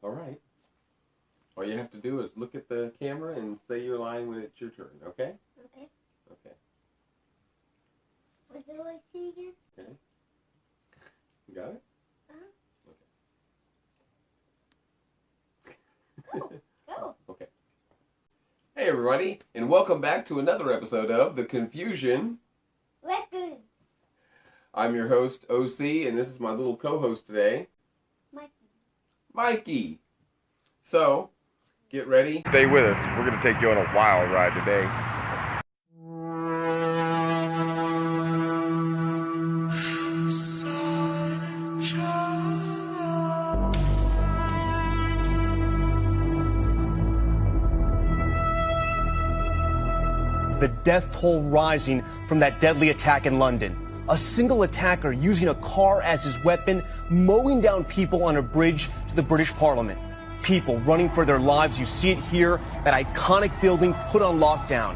All right. All you have to do is look at the camera and say your line when it's your turn, okay? Okay. Okay. What do I see again? Okay. You got it? Okay. Go. Okay. Hey, everybody, and welcome back to another episode of The Confusion Records. I'm your host, OC, and this is my little co-host today, Mikey. So, get ready. Stay with us. We're going to take you on a wild ride today. The death toll rising from that deadly attack in London. A single attacker using a car as his weapon, mowing down people on a bridge to the British Parliament. People running for their lives. You see it here, that iconic building put on lockdown.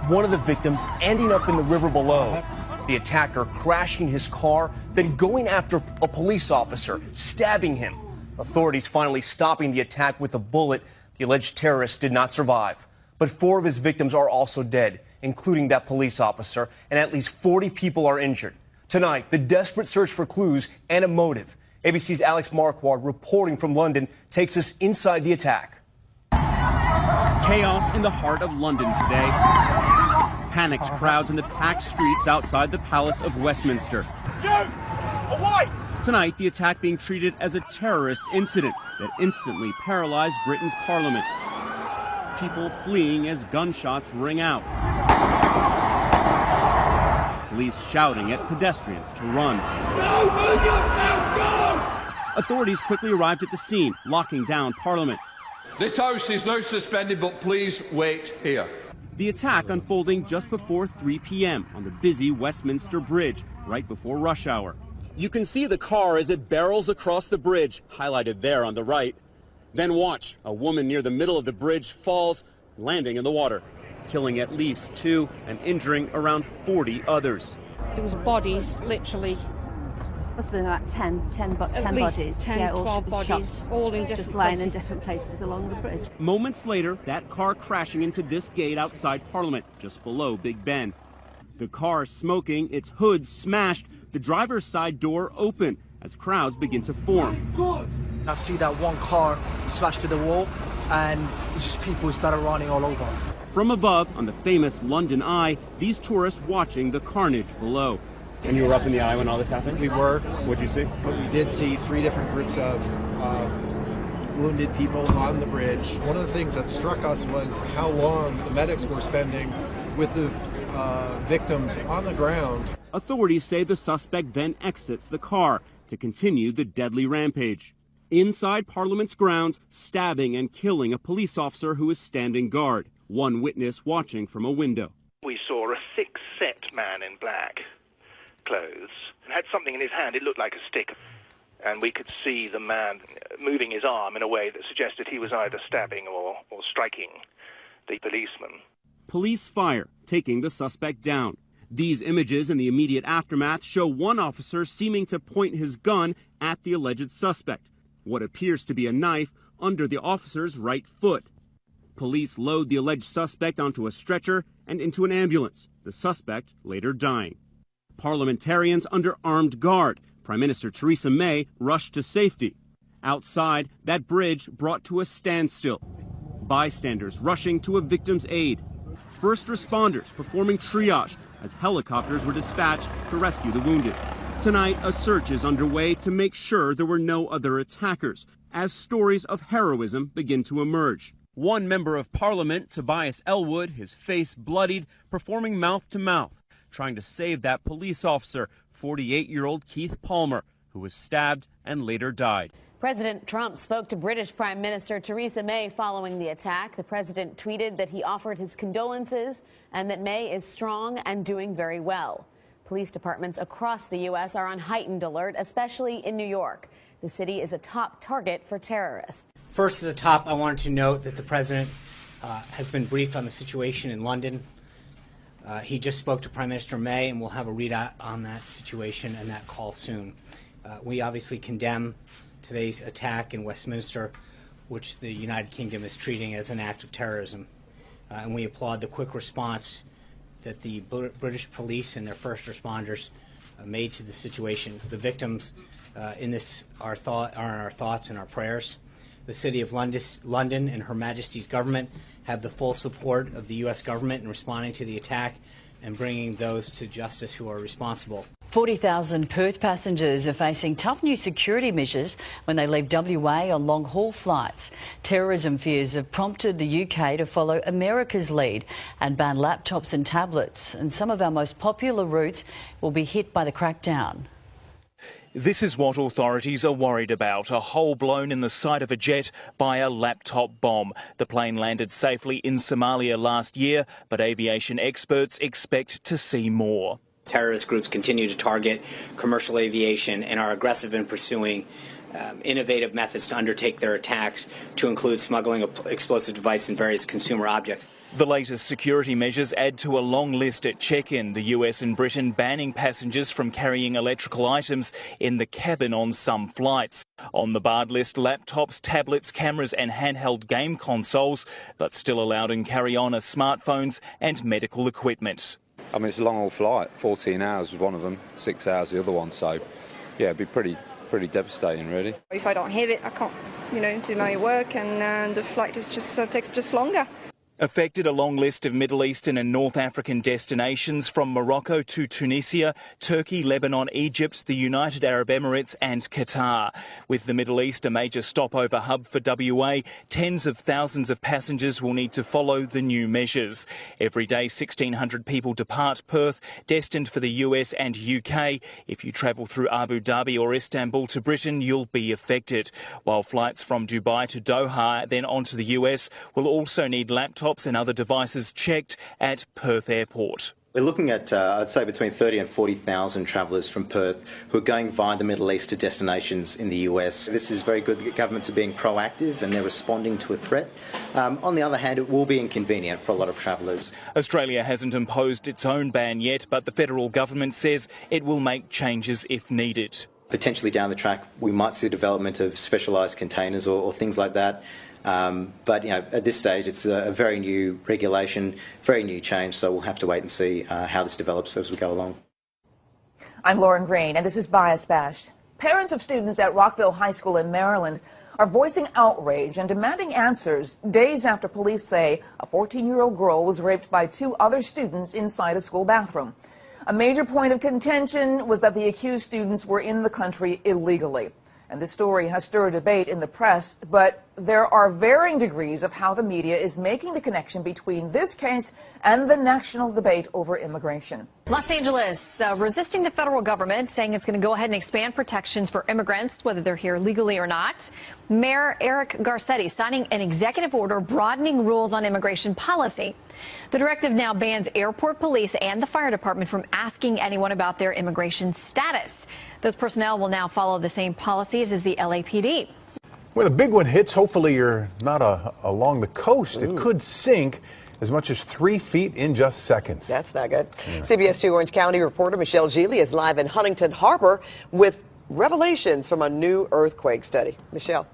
One of the victims ending up in the river below. The attacker crashing his car, then going after a police officer, stabbing him. Authorities finally stopping the attack with a bullet. The alleged terrorist did not survive. But 4 of his victims are also dead, including that police officer, and at least 40 people are injured. Tonight, the desperate search for clues and a motive. ABC's Alex Marquardt reporting from London takes us inside the attack. Chaos in the heart of London today. Panicked crowds in the packed streets outside the Palace of Westminster. Tonight, the attack being treated as a terrorist incident that instantly paralyzed Britain's parliament. People fleeing as gunshots ring out. Police shouting at pedestrians to run. No, move yourself, go! Authorities quickly arrived at the scene, locking down Parliament. This house is now suspended, but please wait here. The attack unfolding just before 3 p.m. on the busy Westminster Bridge, right before rush hour. You can see the car as it barrels across the bridge, highlighted there on the right. Then watch, a woman near the middle of the bridge falls, landing in the water, killing at least 2 and injuring around 40 others. There was bodies, literally. Must have been about 10 bodies. 10, 12 bodies, all in different just lying places. in different places along the bridge. Moments later, that car crashing into this gate outside Parliament, just below Big Ben. The car smoking, its hood smashed, the driver's side door open as crowds begin to form. I see that one car smashed to the wall, and just people started running all over. From above, on the famous London Eye, these tourists watching the carnage below. And you were up in the eye when all this happened? We were. What'd you see? We did see 3 different groups of wounded people on the bridge. One of the things that struck us was how long the medics were spending with the victims on the ground. Authorities say the suspect then exits the car to continue the deadly rampage. Inside Parliament's grounds, stabbing and killing a police officer who is standing guard. One witness watching from a window. We saw a thick-set man in black clothes and had something in his hand. It looked like a stick. And we could see the man moving his arm in a way that suggested he was either stabbing or striking the policeman. Police fire, taking the suspect down. These images in the immediate aftermath show one officer seeming to point his gun at the alleged suspect. What appears to be a knife under the officer's right foot. Police load the alleged suspect onto a stretcher and into an ambulance, the suspect later dying. Parliamentarians under armed guard. Prime Minister Theresa May rushed to safety. Outside, that bridge brought to a standstill. Bystanders rushing to a victim's aid. First responders performing triage as helicopters were dispatched to rescue the wounded. Tonight, a search is underway to make sure there were no other attackers, as stories of heroism begin to emerge. One member of Parliament, Tobias Ellwood, his face bloodied, performing mouth-to-mouth, trying to save that police officer, 48-year-old Keith Palmer, who was stabbed and later died. President Trump spoke to British Prime Minister Theresa May following the attack. The president tweeted that he offered his condolences and that May is strong and doing very well. Police departments across the U.S. are on heightened alert, especially in New York. The city is a top target for terrorists. First, at the top, I wanted to note that the president has been briefed on the situation in London. He just spoke to Prime Minister May, and we'll have a readout on that situation and that call soon. We obviously condemn today's attack in Westminster. which the United Kingdom is treating as an act of terrorism. And we applaud the quick response that the British police and their first responders made to the situation. The victims in this are in our thoughts and our prayers. The City of London and Her Majesty's government have the full support of the U.S. government in responding to the attack and bringing those to justice who are responsible. 40,000 Perth passengers are facing tough new security measures when they leave WA on long-haul flights. Terrorism fears have prompted the UK to follow America's lead and ban laptops and tablets. And some of our most popular routes will be hit by the crackdown. This is what authorities are worried about, a hole blown in the side of a jet by a laptop bomb. The plane landed safely in Somalia last year, but aviation experts expect to see more. Terrorist groups continue to target commercial aviation and are aggressive in pursuing innovative methods to undertake their attacks, to include smuggling of explosive devices and various consumer objects. The latest security measures add to a long list at check-in, the US and Britain banning passengers from carrying electrical items in the cabin on some flights. On the barred list, laptops, tablets, cameras and handheld game consoles, but still allowed in carry-on are smartphones and medical equipment. I mean, it's a long-haul flight, 14 hours was one of them, 6 hours the other one, so yeah, it'd be pretty devastating, really. If I don't have it, I can't, do my work, and the flight is takes just longer. Affected a long list of Middle Eastern and North African destinations from Morocco to Tunisia, Turkey, Lebanon, Egypt, the United Arab Emirates and Qatar. With the Middle East a major stopover hub for WA, tens of thousands of passengers will need to follow the new measures. Every day 1,600 people depart Perth, destined for the US and UK. If you travel through Abu Dhabi or Istanbul to Britain, you'll be affected. While flights from Dubai to Doha, then on to the US, will also need laptops and other devices checked at Perth Airport. We're looking at, I'd say, between 30 and 40,000 travellers from Perth who are going via the Middle East to destinations in the US. This is very good that governments are being proactive and they're responding to a threat. On the other hand, it will be inconvenient for a lot of travellers. Australia hasn't imposed its own ban yet, but the federal government says it will make changes if needed. Potentially down the track, we might see the development of specialised containers or things like that. But at this stage, it's a very new regulation, very new change, so we'll have to wait and see how this develops as we go along. I'm Lauren Green, and this is Bias Bashed. Parents of students at Rockville High School in Maryland are voicing outrage and demanding answers days after police say a 14-year-old girl was raped by 2 other students inside a school bathroom. A major point of contention was that the accused students were in the country illegally. And this story has stirred debate in the press, but there are varying degrees of how the media is making the connection between this case and the national debate over immigration. Los Angeles resisting the federal government, saying it's going to go ahead and expand protections for immigrants, whether they're here legally or not. Mayor Eric Garcetti signing an executive order broadening rules on immigration policy. The directive now bans airport police and the fire department from asking anyone about their immigration status. Those personnel will now follow the same policies as the LAPD. When the big one hits, hopefully you're not along the coast. It could sink as much as 3 feet in just seconds. That's not good. Yeah. CBS 2 Orange County reporter Michelle Geely is live in Huntington Harbor with revelations from a new earthquake study. Michelle.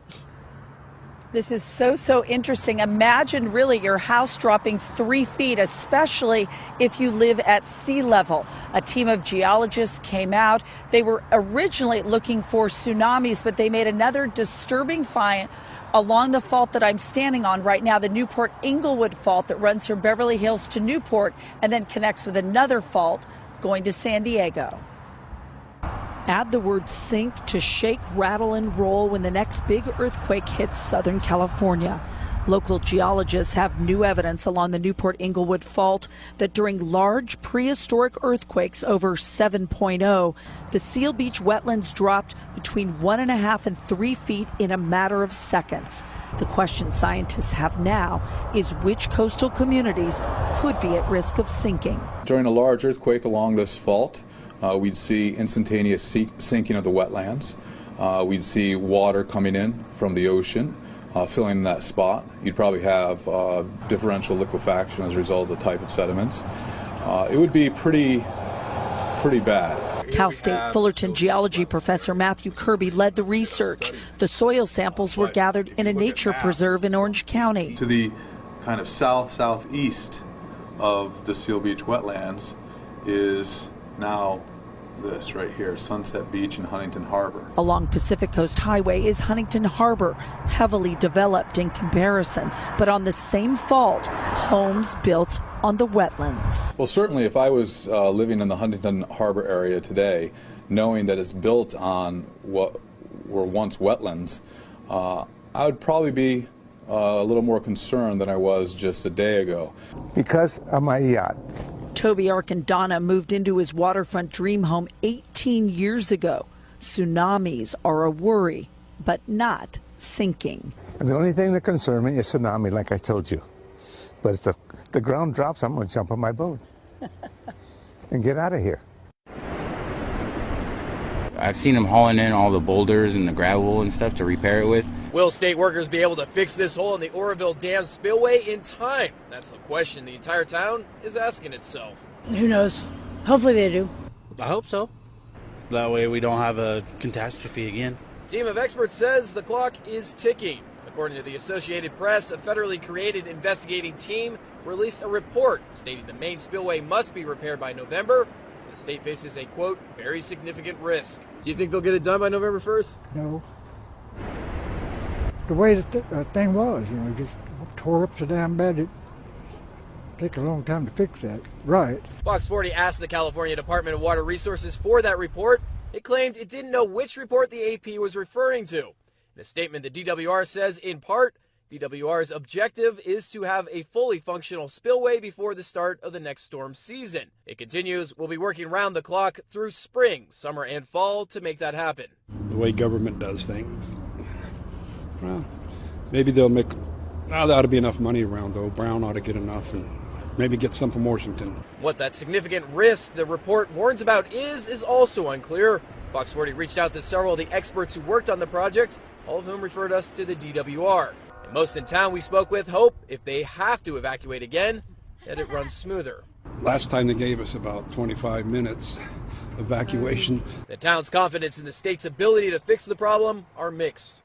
This is so interesting. Imagine really your house dropping 3 feet, especially if you live at sea level. A team of geologists came out. They were originally looking for tsunamis, but they made another disturbing find along the fault that I'm standing on right now, the Newport-Inglewood fault that runs from Beverly Hills to Newport and then connects with another fault going to San Diego. Add the word sink to shake, rattle, and roll when the next big earthquake hits Southern California. Local geologists have new evidence along the Newport-Inglewood fault that during large prehistoric earthquakes over 7.0, the Seal Beach wetlands dropped between 1.5 and 3 feet in a matter of seconds. The question scientists have now is which coastal communities could be at risk of sinking. During a large earthquake along this fault, we'd see instantaneous sinking of the wetlands. We'd see water coming in from the ocean, filling in that spot. You'd probably have differential liquefaction as a result of the type of sediments. It would be pretty bad. Cal State Fullerton geology professor Matthew Kirby led the research. The soil samples were gathered in a nature preserve in Orange County. To the kind of southeast of the Seal Beach wetlands is now this right here, Sunset Beach and Huntington Harbor. Along Pacific Coast Highway is Huntington Harbor, heavily developed in comparison, but on the same fault, homes built on the wetlands. Well, certainly if I was living in the Huntington Harbor area today, knowing that it's built on what were once wetlands, I would probably be a little more concerned than I was just a day ago. Because of my yacht. Toby Arkandana moved into his waterfront dream home 18 years ago. Tsunamis are a worry, but not sinking. And the only thing that concerns me is tsunami, like I told you. But if the ground drops, I'm going to jump on my boat and get out of here. I've seen them hauling in all the boulders and the gravel and stuff to repair it with. Will state workers be able to fix this hole in the Oroville Dam spillway in time? That's the question the entire town is asking itself. Who knows? Hopefully they do. I hope so. That way we don't have a catastrophe again. A team of experts says the clock is ticking. According to the Associated Press, a federally created investigating team released a report stating the main spillway must be repaired by November. The state faces a, quote, very significant risk. Do you think they'll get it done by November 1st? No. The way the thing was, just tore up so damn bad it take a long time to fix that. Right. Fox 40 asked the California Department of Water Resources for that report. It claimed it didn't know which report the AP was referring to. In a statement, the DWR says, in part, DWR's objective is to have a fully functional spillway before the start of the next storm season. It continues, we'll be working round the clock through spring, summer, and fall to make that happen. The way government does things. Well, maybe they'll make, there ought to be enough money around, though. Brown ought to get enough and maybe get some from Washington. What that significant risk the report warns about is also unclear. Fox 40 reached out to several of the experts who worked on the project, all of whom referred us to the DWR. And most in town we spoke with hope, if they have to evacuate again, that it runs smoother. Last time they gave us about 25 minutes evacuation. The town's confidence in the state's ability to fix the problem are mixed.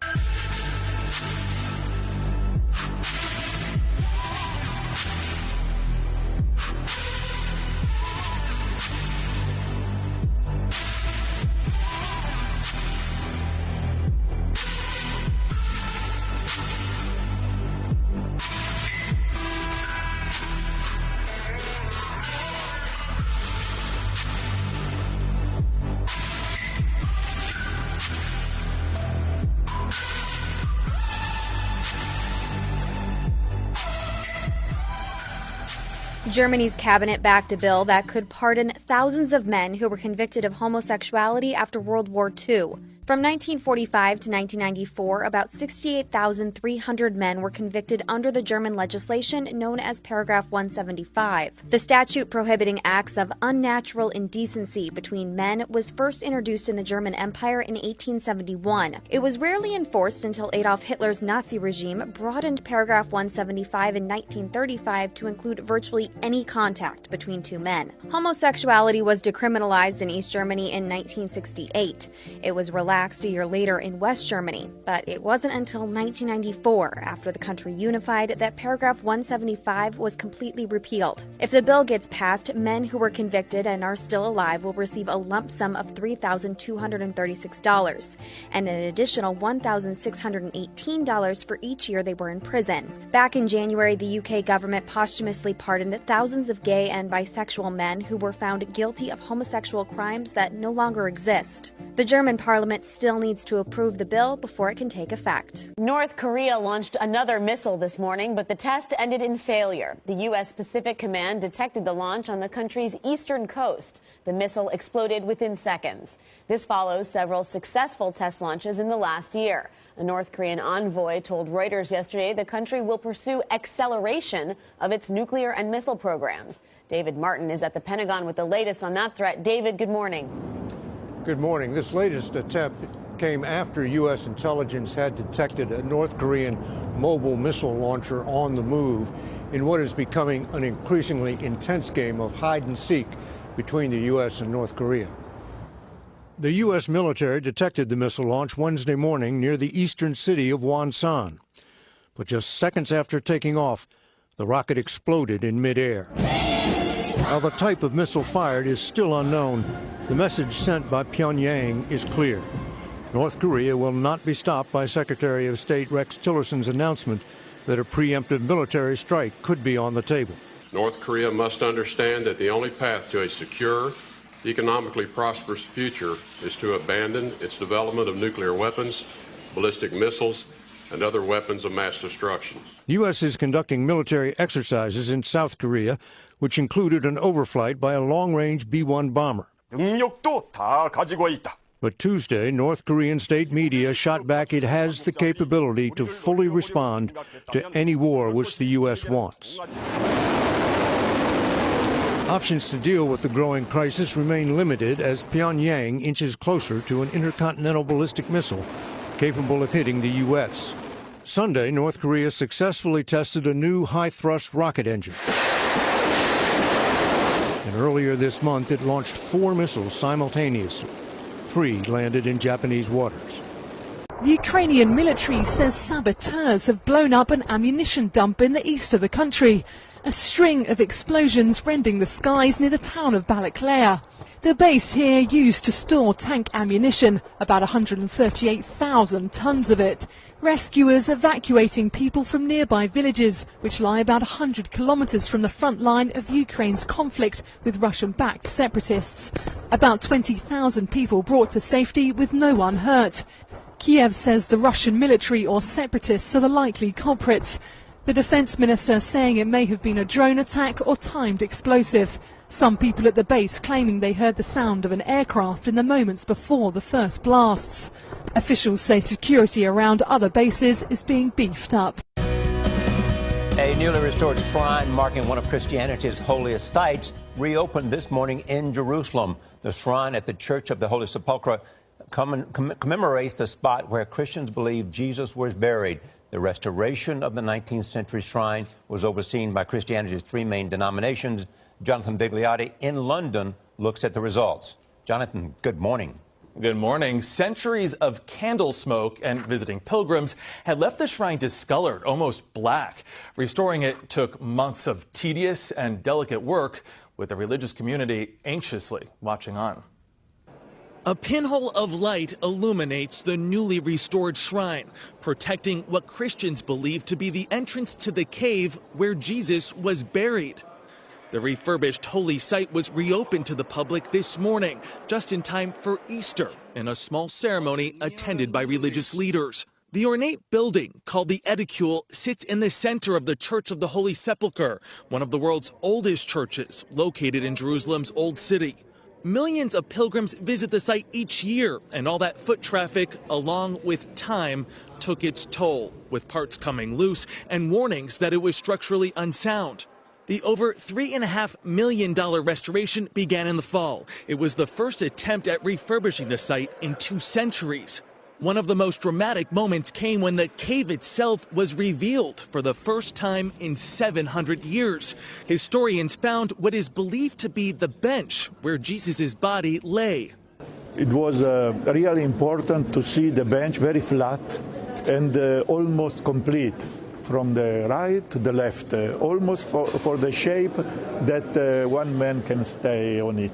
Germany's cabinet backed a bill that could pardon thousands of men who were convicted of homosexuality after World War II. From 1945 to 1994, about 68,300 men were convicted under the German legislation known as Paragraph 175. The statute prohibiting acts of unnatural indecency between men was first introduced in the German Empire in 1871. It was rarely enforced until Adolf Hitler's Nazi regime broadened Paragraph 175 in 1935 to include virtually any contact between two men. Homosexuality was decriminalized in East Germany in 1968. It was relaxed a year later in West Germany, but it wasn't until 1994, after the country unified, that Paragraph 175 was completely repealed. If the bill gets passed, men who were convicted and are still alive will receive a lump sum of $3,236 and an additional $1,618 for each year they were in prison. Back in January, the UK government posthumously pardoned thousands of gay and bisexual men who were found guilty of homosexual crimes that no longer exist. The German parliament still needs to approve the bill before it can take effect. North Korea launched another missile this morning, but the test ended in failure. The U.S. Pacific Command detected the launch on the country's eastern coast. The missile exploded within seconds. This follows several successful test launches in the last year. A North Korean envoy told Reuters yesterday the country will pursue acceleration of its nuclear and missile programs. David Martin is at the Pentagon with the latest on that threat. David, good morning. Good morning. This latest attempt came after U.S. intelligence had detected a North Korean mobile missile launcher on the move in what is becoming an increasingly intense game of hide and seek between the U.S. and North Korea. The U.S. military detected the missile launch Wednesday morning near the eastern city of Wonsan. But just seconds after taking off, the rocket exploded in midair. While the type of missile fired is still unknown, the message sent by Pyongyang is clear. North Korea will not be stopped by Secretary of State Rex Tillerson's announcement that a preemptive military strike could be on the table. North Korea must understand that the only path to a secure, economically prosperous future is to abandon its development of nuclear weapons, ballistic missiles, and other weapons of mass destruction. The U.S. is conducting military exercises in South Korea, which included an overflight by a long-range B-1 bomber. But Tuesday, North Korean state media shot back it has the capability to fully respond to any war which the U.S. wants. Options to deal with the growing crisis remain limited as Pyongyang inches closer to an intercontinental ballistic missile capable of hitting the U.S. Sunday, North Korea successfully tested a new high-thrust rocket engine. And earlier this month, it launched 4 missiles simultaneously. 3 landed in Japanese waters. The Ukrainian military says saboteurs have blown up an ammunition dump in the east of the country. A string of explosions rending the skies near the town of Balakleya. The base here used to store tank ammunition, about 138,000 tons of it. Rescuers evacuating people from nearby villages, which lie about 100 kilometers from the front line of Ukraine's conflict with Russian-backed separatists. About 20,000 people brought to safety with no one hurt. Kiev says the Russian military or separatists are the likely culprits. The defense minister saying it may have been a drone attack or timed explosive. Some people at the base claiming they heard the sound of an aircraft in the moments before the first blasts. Officials say security around other bases is being beefed up. A newly restored shrine marking one of Christianity's holiest sites reopened this morning in Jerusalem. The shrine at the Church of the Holy Sepulchre commemorates the spot where Christians believe Jesus was buried. The restoration of the 19th century shrine was overseen by Christianity's 3 main denominations. Jonathan Vigliotti in London looks at the results. Jonathan, good morning. Good morning. Centuries of candle smoke and visiting pilgrims had left the shrine discolored, almost black. Restoring it took months of tedious and delicate work, with the religious community anxiously watching on. A pinhole of light illuminates the newly restored shrine, protecting what Christians believe to be the entrance to the cave where Jesus was buried. The refurbished holy site was reopened to the public this morning, just in time for Easter, in a small ceremony attended by religious leaders. The ornate building, called the Edicule, sits in the center of the Church of the Holy Sepulchre, one of the world's oldest churches, located in Jerusalem's Old City. Millions of pilgrims visit the site each year, and all that foot traffic, along with time, took its toll, with parts coming loose and warnings that it was structurally unsound. The over $3.5 million restoration began in the fall. It was the first attempt at refurbishing the site in 2 centuries. One of the most dramatic moments came when the cave itself was revealed for the first time in 700 years. Historians found what is believed to be the bench where Jesus' body lay. It was really important to see the bench very flat and almost complete from the right to the left, almost for the shape that one man can stay on it.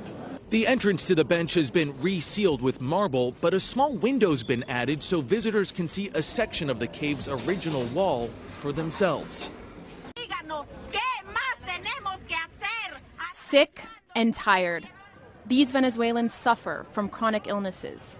The entrance to the bench has been resealed with marble, but a small window's been added so visitors can see a section of the cave's original wall for themselves. Sick and tired. These Venezuelans suffer from chronic illnesses.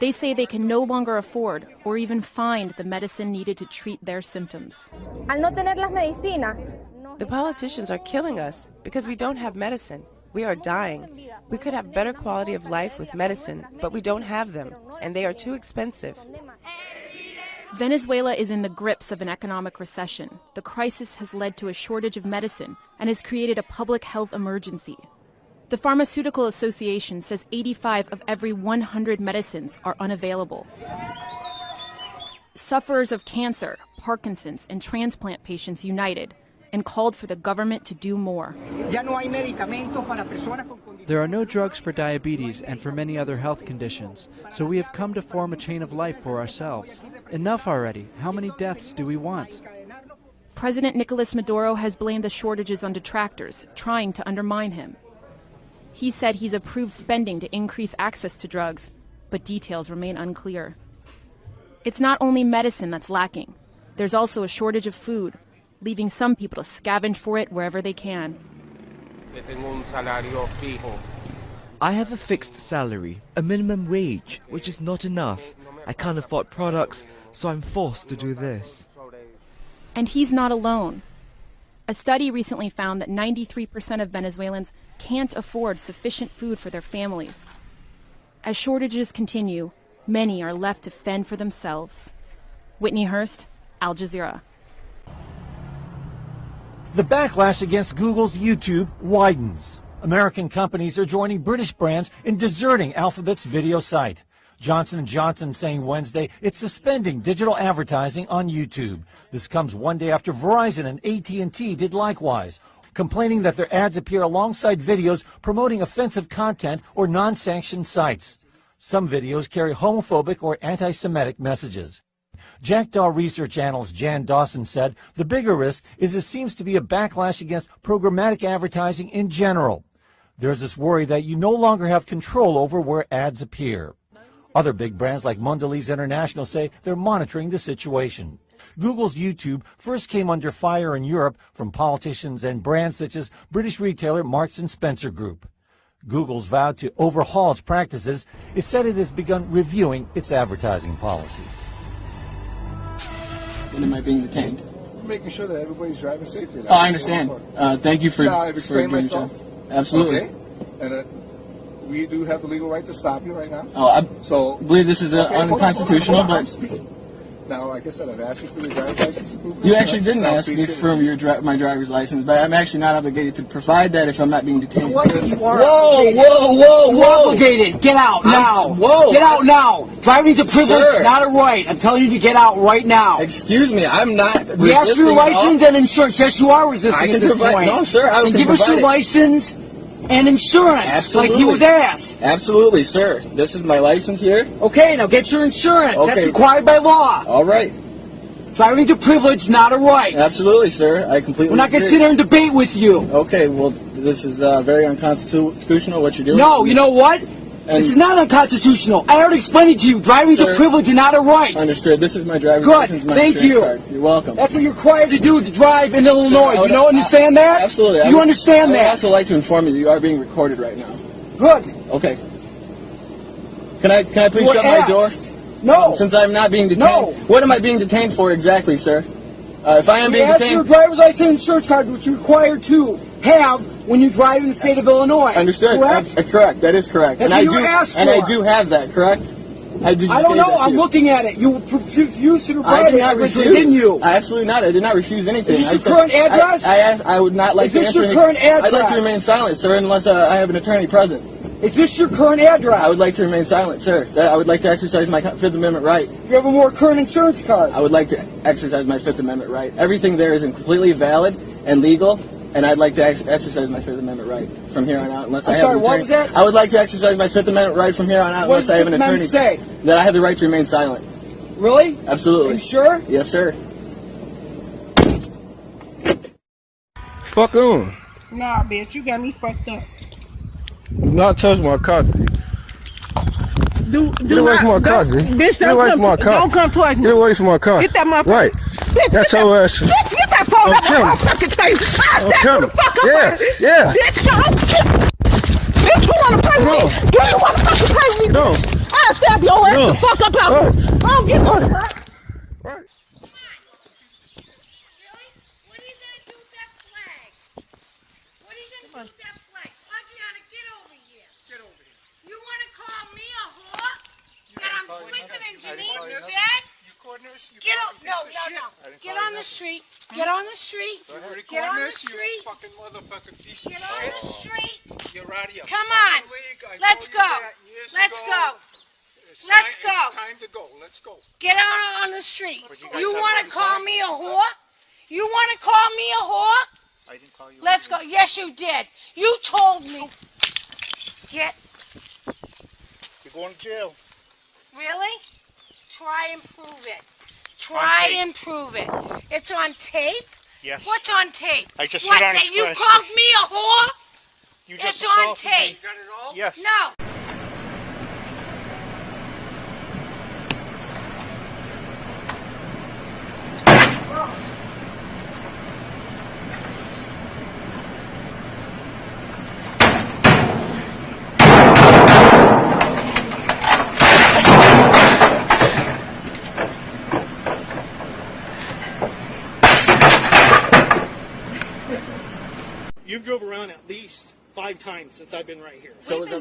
They say they can no longer afford or even find the medicine needed to treat their symptoms. The politicians are killing us because we don't have medicine. We are dying. We could have better quality of life with medicine, but we don't have them, and they are too expensive. Venezuela is in the grips of an economic recession. The crisis has led to a shortage of medicine and has created a public health emergency. The Pharmaceutical Association says 85 of every 100 medicines are unavailable. Sufferers of cancer, Parkinson's, and transplant patients united and called for the government to do more. There are no drugs for diabetes and for many other health conditions, so we have come to form a chain of life for ourselves. Enough already. How many deaths do we want? President Nicolas Maduro has blamed the shortages on detractors, trying to undermine him. He said he's approved spending to increase access to drugs, but details remain unclear. It's not only medicine that's lacking. There's also a shortage of food, leaving some people to scavenge for it wherever they can. I have a fixed salary, a minimum wage, which is not enough. I can't afford products, so I'm forced to do this. And he's not alone. A study recently found that 93% of Venezuelans can't afford sufficient food for their families. As shortages continue, many are left to fend for themselves. Whitney Hurst, Al Jazeera. The backlash against Google's YouTube widens. American companies are joining British brands in deserting Alphabet's video site. Johnson & Johnson saying Wednesday it's suspending digital advertising on YouTube. This comes one day after Verizon and AT&T did likewise, complaining that their ads appear alongside videos promoting offensive content or non-sanctioned sites. Some videos carry homophobic or anti-Semitic messages. Jackdaw research analyst Jan Dawson said the bigger risk is it seems to be a backlash against programmatic advertising in general. There's this worry that you no longer have control over where ads appear. Other big brands like Mondelez International say they're monitoring the situation. Google's YouTube first came under fire in Europe from politicians and brands such as British retailer Marks & Spencer Group. Google's vowed to overhaul its practices. It said it has begun reviewing its advertising policies. When am I being detained? Making sure that everybody's driving safely. Oh, I understand. Thank you for. Now, I've explained myself. Absolutely. Okay. And we do have the legal right to stop you right now. Oh, I believe this is unconstitutional, but. Now, like I said, I've asked you for your driver's license improvement. You actually didn't ask me for my driver's license, but I'm actually not obligated to provide that if I'm not being detained. Whoa, you're obligated. Get out now. Whoa. Get out now. Driving to privilege is not a right. I'm telling you to get out right now. Excuse me, I'm not. We asked for your license and insurance. Yes, you are resisting at this point. No, sir, and give us your license and insurance, absolutely. like he was asked. Absolutely, sir. This is my license here. Okay, now get your insurance. Okay. That's required by law. All right. Driving to privilege, not a right. Absolutely, sir. I completely We're not going to agree. sit here and debate with you. Okay, well, this is very unconstitutional, what you're doing. No, you know what? This is not unconstitutional. I already explained it to you. Driving to privilege is not a right. Understood. This is my driver's Good. license. My Thank you. card. You're welcome. That's what you're required to do to drive in Illinois. Sir, Do you understand that? Absolutely. Do you understand that? I would also like to inform you that you are being recorded right now. Good. Okay. Can I please You shut were my door? asked. No. Since I'm not being detained. No. What am I being detained for exactly, sir? If I am being asked for your detained. driver's license and insurance card, which you're required to have when you drive in the state of Illinois. Understood. Correct? That's correct. That is correct. That's and what you were asked for. And I do have that, correct? I don't know. I'm looking at it. You refused to provide it originally, didn't you? Absolutely not. I did not refuse anything. Is this your current address? I would not like to answer. Is this your current address? I'd like to remain silent, sir, unless I have an attorney present. Is this your current address? I would like to remain silent, sir. I would like to exercise my Fifth Amendment right. Do you have a more current insurance card? I would like to exercise my Fifth Amendment right. Everything there is completely valid and legal, and I'd like to exercise my Fifth Amendment right from here on out, unless I have an attorney. What was that? I would like to exercise my Fifth Amendment right from here on out, unless I have an attorney. What does the Fifth Amendment say? That I have the right to remain silent. Really? Absolutely. Are you sure? Yes, sir. Fuck on. Nah, bitch, you got me fucked up. Do not touch my car, G. Get away from my car, G. Bitch, Get away from my car. Don't come towards me. Get away from my car. Get that motherfucker. Right. Bitch, That's your ass. Bitch, get that phone out of my motherfucking face. I'll stab you the fuck up. Yeah. Bitch, bitch, you wanna play with me? Do you wanna fucking play with me? No. I'll stab your ass the fuck up out there. I don't give a fuck. Right. Get up! No. Get on the street. Get on the street. Get on the street. Fucking motherfucking piece of Get on the street. You're out of your Come on. Let's go. Let's go. Let's go. It's time to go. Let's go. Get out on the street. You want to call me a whore? You want to call me a whore? I didn't call you. Let's go. Yes, you did. You told me. kid? You're going to jail. Really? Try and prove it. Try and prove it. It's on tape? Yes. What's on tape? I just what, hit on that you express. called me a whore? You just It's on assaulted me. tape. You got it all? Yes. No. You've drove around at least 5 times since I've been right here. So is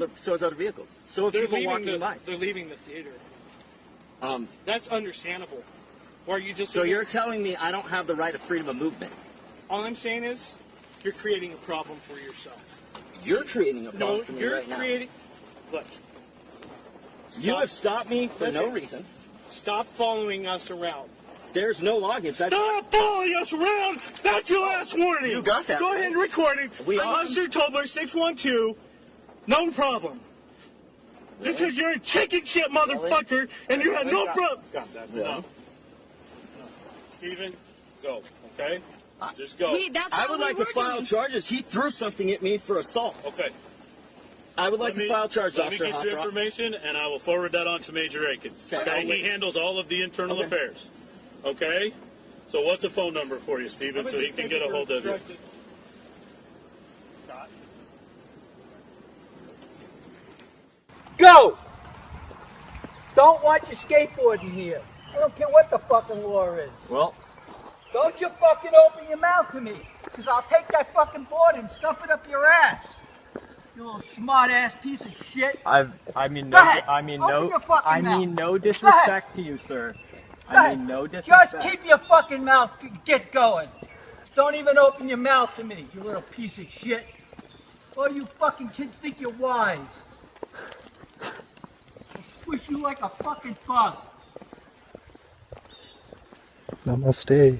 other vehicles. So if people walking by. They're leaving the theater. That's understandable. Or you just. So you're telling me I don't have the right of freedom of movement? All I'm saying is, you're creating a problem for yourself. You're creating a problem for me right now. No, you're creating. Look. You have stopped me for no reason. Stop following us around. There's no logging. Stop following us around! That's your last warning! You got that. Go ahead and record it. We are. Officer Tobler 612, no problem. Really? Just because you're a chicken shit motherfucker and you have no problem. Scott, that's enough. No. Steven, go, okay? Just go. I would like to file charges. He threw something at me for assault. Okay. I would like to file charges, Let me Officer get your Hofstra. information, and I will forward that on to Major Akins. Okay? He handles all of the internal affairs. Okay? So what's a phone number for you, Steven, so he can get a hold of you? Scott? Go! Don't watch your skateboarding here. I don't care what the fucking law is. Well, Don't you fucking open your mouth to me, because I'll take that fucking board and stuff it up your ass. You little smart-ass piece of shit. I mean no. Go ahead. I mean Open no. your fucking I mouth. mean no Go disrespect to you, sir. Go I ahead. mean no disrespect. Just keep your fucking mouth. Get going. Don't even open your mouth to me, you little piece of shit. All you fucking kids think you're wise. I'll squish you like a fucking bug. Namaste.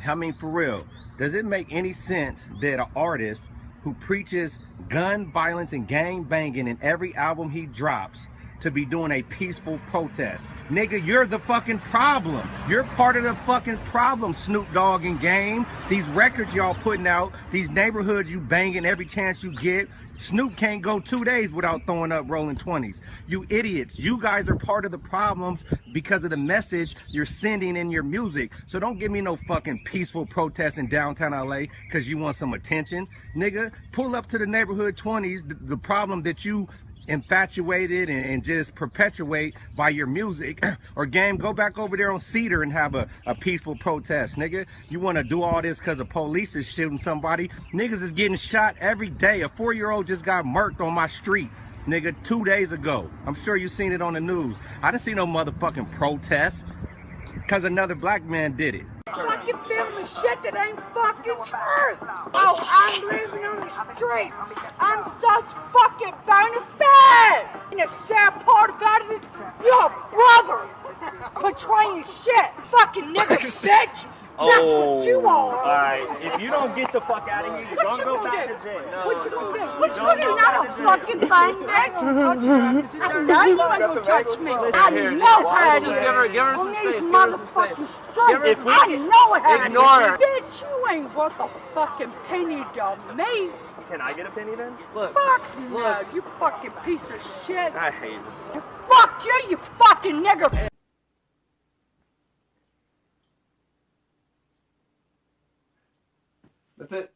I mean, for real, does it make any sense that an artist who preaches gun violence and gang banging in every album he drops to be doing a peaceful protest? Nigga, you're the fucking problem. You're part of the fucking problem, Snoop Dogg and Game. These records y'all putting out, these neighborhoods you banging every chance you get. Snoop can't go 2 days without throwing up rolling 20s. You idiots. You guys are part of the problems because of the message you're sending in your music. So don't give me no fucking peaceful protest in downtown LA because you want some attention. Nigga, pull up to the neighborhood 20s, the problem that you infatuated and just perpetuate by your music. Or Game, go back over there on Cedar and have a peaceful protest, nigga. You want to do all this because the police is shooting somebody? Niggas is getting shot every day. A 4-year-old just got murked on my street, nigga, 2 days ago. I'm sure you seen it on the news. I didn't see no motherfucking protest because another black man did it. Fucking filming shit that ain't fucking true. Oh, I'm living on the street. I'm such fucking bona fide. And the sad part about it is your brother portraying shit. Fucking nigga bitch. That's what you are. Alright, if you don't get the fuck out of here, you're What gonna you go gonna back do? to jail. What you gonna do? What you gonna do? Not a fucking thing, bitch. I know you ain't gonna touch me. I know how it is. Give her On some these space. motherfucking streets, I know how it is. Ignore her. Bitch, you ain't worth a fucking penny to me. Can I get a penny then? Fuck no, you fucking piece of shit. I hate it. Fuck you, you fucking nigger. That's it.